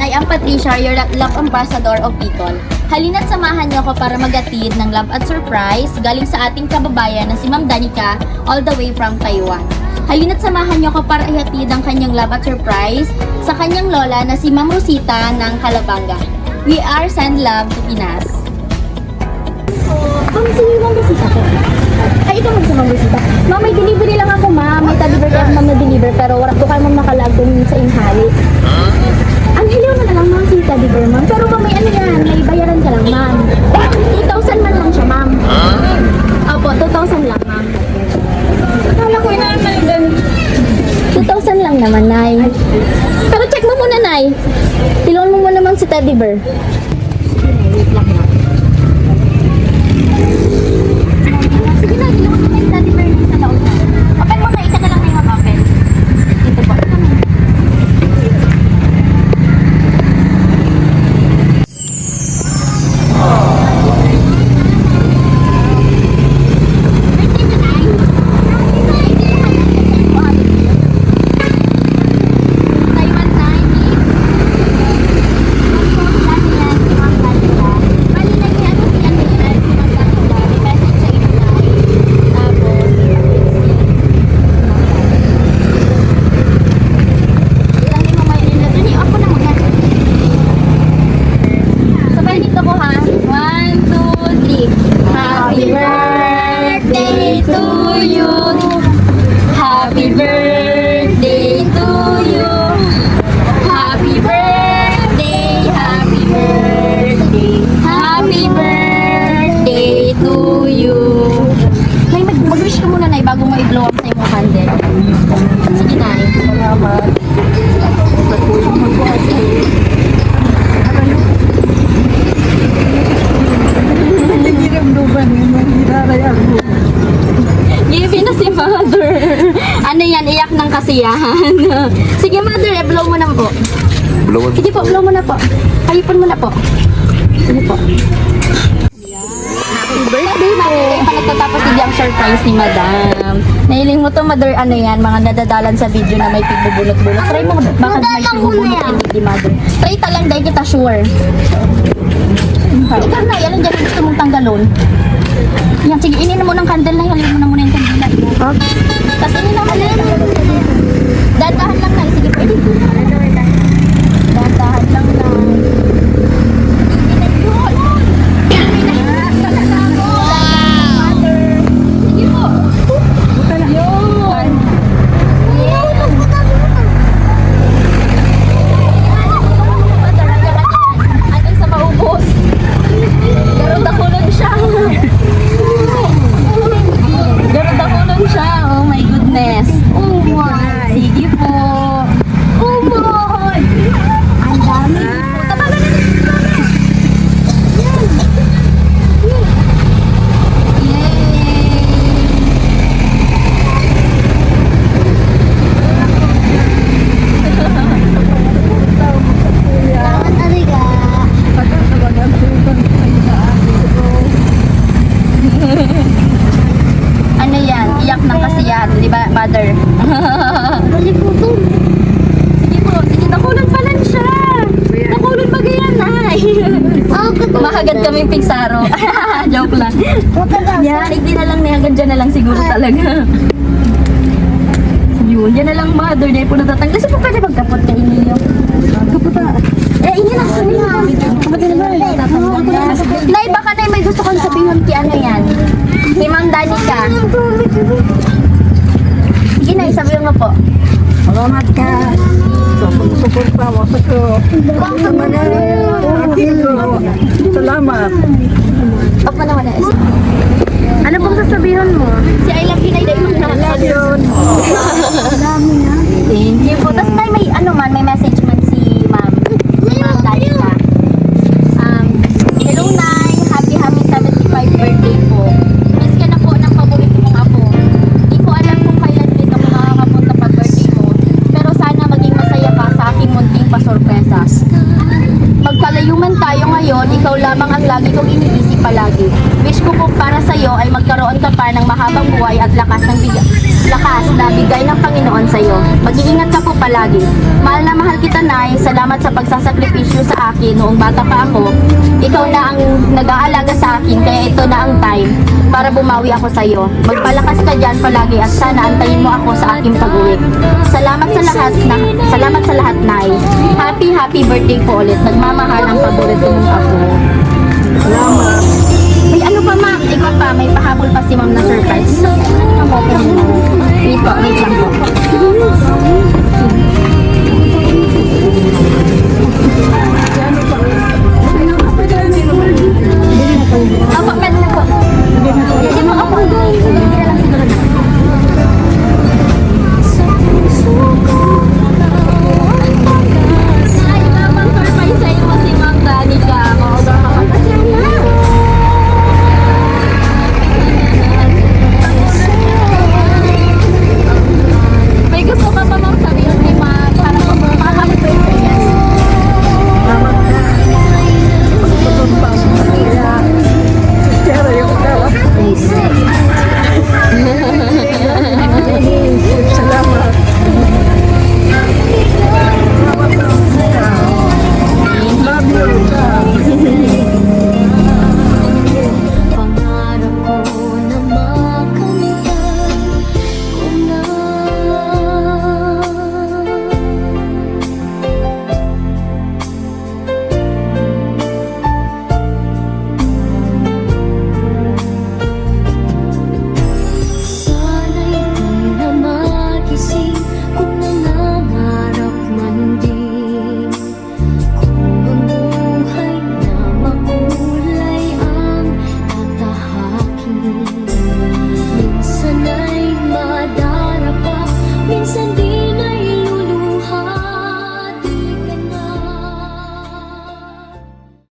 I am Patricia, your love ambassador of Bicol. Halina't samahan niyo ako para magatid ng love at surprise galing sa ating kababayan na si Ma'am Danica all the way from Taiwan. Halina't samahan niyo ako para ihatid ang kanyang love at surprise sa kanyang lola na si Ma'am Rosita ng Calabanga. We are send love to Pinas. Ma'am, si Ma'am Rosita po. Ay, ikaw si Ma'am Rosita. Ma'am, may delivery lang ako, ma'am. May delivery ako, ma'am, na deliver. Pero wala ko kayo, ma'am, nakalagong sa inhali. Ang hiliw na lang, ma'am, si deliver, ma'am. Pero ma'am, may ano yan, may bayaran ka lang, ma'am. 2,000 man lang siya, ma'am. Opo, 2,000 lang, ma'am. Kala ko na naman. 2,000 lang naman, Nay. Pero check mo muna, Nay. Tilawin mo muna, ma'am, si teddy bear. Wait lang, ma'am. Sige na, tilawin mo na yung teddy bear sa taon na. Open mo na, isa na lang na yung open. Dito po. Bago mo i-blow up sa yung candle. Sige na eh. Salamat. Give na si Mother. Ano yan? Iyak ng kasiyahan. Sige Mother, i-blow mo na po. Sige po, blow mo na po. Hayupon mo na po. Sige po. Happy birthday, Mother! Pa nagtatapos hindi ang surprise ni Madam. Nahiling mo to, Mother, ano yan, mga nadadalan sa video na may pigbubunot-bunot. Try mo, baka may pigbubunot and hindi, Mother. Try talang, dahil kita sure. Ikaw na, yan ang dyan gusto mong tanggalon. Yan, sige, inin mo ng candle na, halin mo na muna yung kandila. Okay. Tapos inin na, halin. Dahan-dahan lang na, sige, pwede. Dahan-dahan lang na. Mother. Balik po to. Sige po, sige, nakulon pa lang siya. Nakulon pa ganyan, Nay. Mahagad kaming pigsaro. Joke lang. Yan, hindi na lang, hanggang dyan na lang siguro talaga. Yun, dyan na lang, Mother. Dahil po natatang. Kasi po pwede magkapot ka inyo. Kaputa. Inyo na, sabihin na. Kaputa na ba? Nay, baka Nay, may gusto kong sabihin kay ano yan. Kay Ma'am Danica. Sige na, sabihin mo po. Salamat ka. Suporta mo sa ko. Salamat. Off mo naman na. Ano pong sasabihin mo? Si I love you na yung love you. Dami na. Thank you po. Tapos may ano man, may message man si Ma'am. Si Ma'am Danica. Hello Nay, happy 75th birthday po. Miss ka na po ng paborito mong apo. Di ko alam kung kailan dito ako nakakapunta pag birthday mo. Pero sana maging masaya ka sa aking munting pasorpresa. Magkalayo man tayo ngayon, ikaw lamang ang lagi kong iniisip palagi. Wish ko po para sa'yo ay magkaroon ka pa ng mahabang buhay at lakas ng bigay. lakas na bigay ng Panginoon sa iyo. Mag-iingat ka po palagi. Mahal na mahal kita, Nay. Salamat sa pagsasakripisyo sa akin noong bata pa ako. Ikaw na ang nag-aalaga sa akin, kaya ito na ang time para bumawi ako sa iyo. Magpalakas ka dyan palagi at sana antayin mo ako sa aking pag-uwi. Salamat sa lahat, Nay. Happy birthday po ulit. Nagmamahal ang paborito mong apo. Salamat. May ano pa, ma'am? Ikaw pa, may pahabol pa si ma'am na surprise. Wait lang po.